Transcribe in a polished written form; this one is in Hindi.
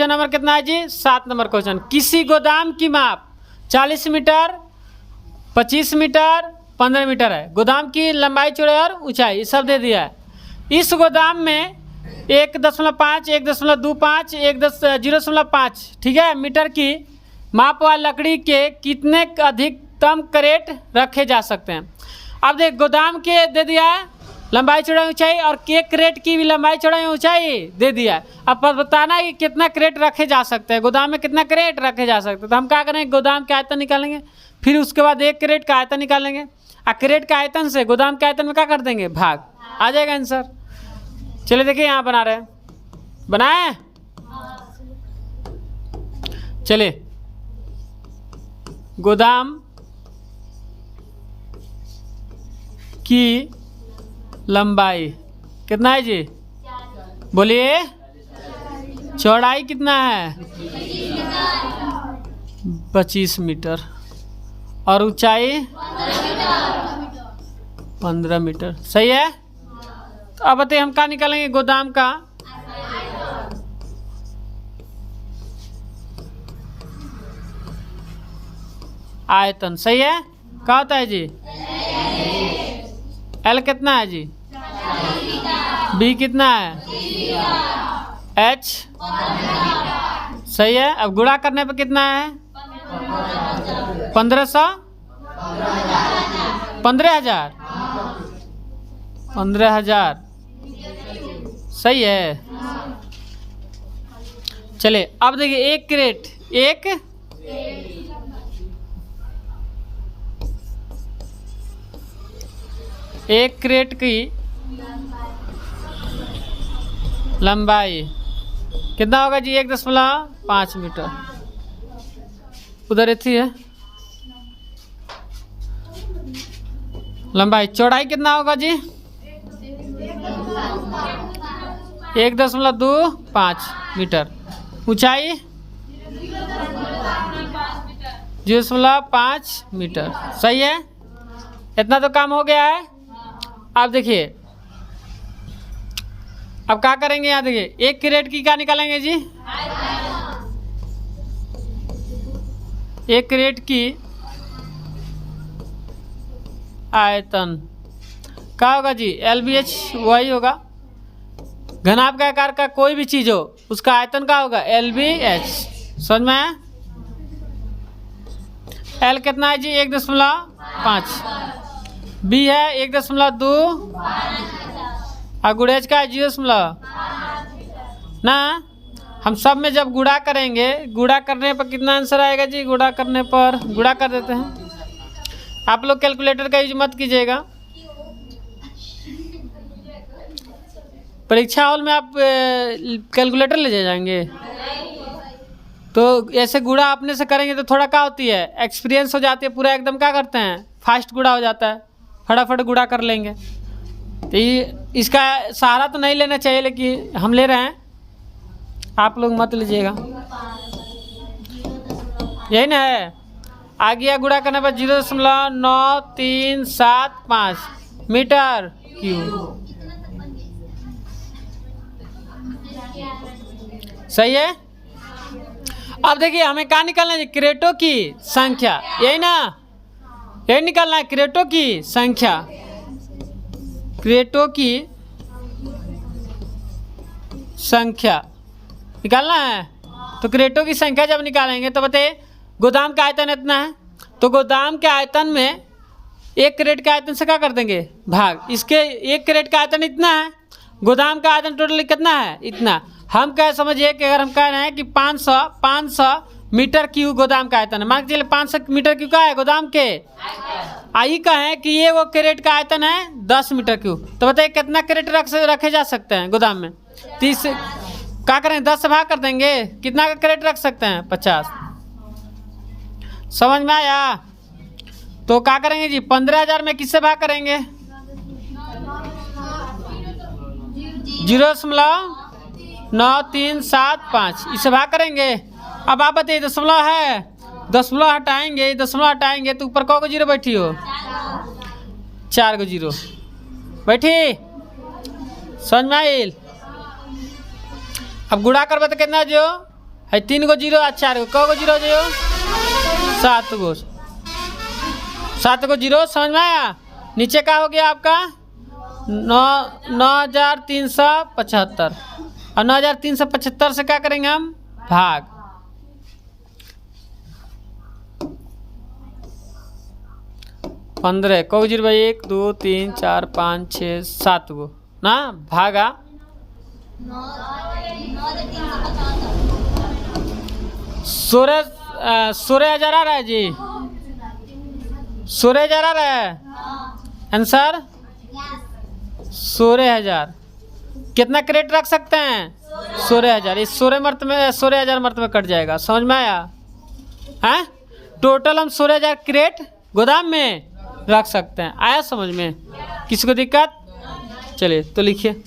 क्वेश्चन नंबर कितना है जी? 7 नंबर क्वेश्चन। किसी गोदाम की माप 40 मीटर, 25 मीटर, 15 मीटर है। गोदाम की लंबाई, चौड़ाई और ऊंचाई सब दे दिया है। इस गोदाम में 1.5, 1.25, 0.5 ठीक है मीटर की माप वाली लकड़ी के कितने अधिकतम क्रेट रखे जा सकते हैं। अब देख, गोदाम के दे दिया है लंबाई, चौड़ाई, ऊंचाई, और केक क्रेट की भी लंबाई, चौड़ाई, ऊंचाई दे दिया है। अब बताना है कि कितना क्रेट रखे जा सकते हैं, गोदाम में कितना क्रेट रखे जा सकते हैं। तो हम क्या करेंगे, गोदाम के आयतन निकालेंगे, फिर उसके बाद एक क्रेट का आयतन निकालेंगे, और क्रेट के आयतन से गोदाम के आयतन में क्या कर देंगे, भाग। आ जाएगा आंसर। चलिए देखिए यहाँ बना रहे हैं, बनाए। चलिए, गोदाम की लंबाई कितना है जी? बोलिए। चौड़ाई कितना है? 25 मीटर। और ऊंचाई 15 मीटर। सही है। तो अब बताइए हम क्या निकालेंगे, गोदाम का आयतन। सही है। क्या होता है जी? एल कितना है जी? बी कितना है? एच। सही है। अब गुणा करने पे कितना है? 1500, 15,000, 15,000। सही है। चलिए अब देखिए, एक क्रेट, एक क्रेट की लंबाई कितना होगा जी? 1.5 मीटर। उधर थी है लंबाई। चौड़ाई कितना होगा जी? 1.25 मीटर। ऊंचाई 0.5 मीटर। सही है। इतना तो काम हो गया है। अब देखिए, अब क्या करेंगे, यहाँ देखिए, एक क्रेट की क्या निकालेंगे जी? एक क्रेट की आयतन क्या होगा जी? LBH वही होगा। घनाभ का आकार का कोई भी चीज हो उसका आयतन क्या होगा? LBH। समझ में आया? L कितना है जी? 1.5। B है 1.2, और गुणेज का है 0 ना। हम सब में जब गुणा करेंगे, गुणा करने पर कितना आंसर आएगा जी? गुणा करने पर गुणा कर देते हैं। आप लोग कैलकुलेटर का यूज मत कीजिएगा। परीक्षा हॉल में आप कैलकुलेटर ले जाएंगे तो ऐसे गुणा अपने से करेंगे तो थोड़ा क्या होती है, एक्सपीरियंस हो जाती है, पूरा एकदम क्या करते हैं, फास्ट गुणा हो जाता है, फटाफट गुणा कर लेंगे। तो ये इसका सहारा तो नहीं लेना चाहिए, लेकिन हम ले रहे हैं, आप लोग मत लीजिएगा। यही ना है। आ गया गुणा करने पर 0.9375 मीटर क्यूब। सही है। अब देखिए हमें क्या निकालना है, क्रेटों की संख्या। यही ना, यही निकालना है, क्रेटों की संख्या। क्रेटों की संख्या निकालना है। तो क्रेटों की संख्या जब निकालेंगे तो बताइए, गोदाम का आयतन इतना है, तो गोदाम के आयतन में एक क्रेट के आयतन से क्या कर देंगे, भाग। इसके एक क्रेट का आयतन इतना है, गोदाम का आयतन टोटल कितना है, इतना। हम क्या समझिए कि अगर हम कह रहे हैं कि 500 मीटर क्यूब गोदाम का आयतन है, मान के चलिए 500 मीटर क्यूब का है गोदाम के। आई कहें कि ये वो क्रेट का आयतन है 10 मीटर क्यूब, तो बताइए कितना क्रेट रखे जा सकते हैं गोदाम में। 30 क्या करें, 10 से भाग कर देंगे, कितना का क्रेट रख सकते हैं, 50। समझ में आया। तो क्या करेंगे जी, 15,000 में किससे भाग करेंगे, 0.9375 इससे भाग करेंगे। अब आप बताइए, दशमलव है, दशमलव हटाएंगे, दशमलव हटाएंगे तो ऊपर कौ जीरो बैठी हो, 4 जीरो बैठी। समझ में आइल। अब गुणा करबे तो कितना जो है 3 गो जीरो और 4 गो, क गो जीरो जो 7 गो, 7 गो जीरो। समझ में आया? नीचे का हो गया आपका 9375 और 9375 से क्या करेंगे हम? भाग। पंद्रह को जीरो भाई 1 2 3 4 5 6 7 गो ना, भागा 16,000 आ रहा है जी, 16,000 आ रहा है आंसर। 16,000 कितना क्रेट रख सकते हैं? 16,000। इस 16,000 मर्त में कट जाएगा। समझ में आया? हैं टोटल हम 16,000 क्रेट गोदाम में रख सकते हैं। आया समझ में? किसी को दिक्कत? चलिए तो लिखिए।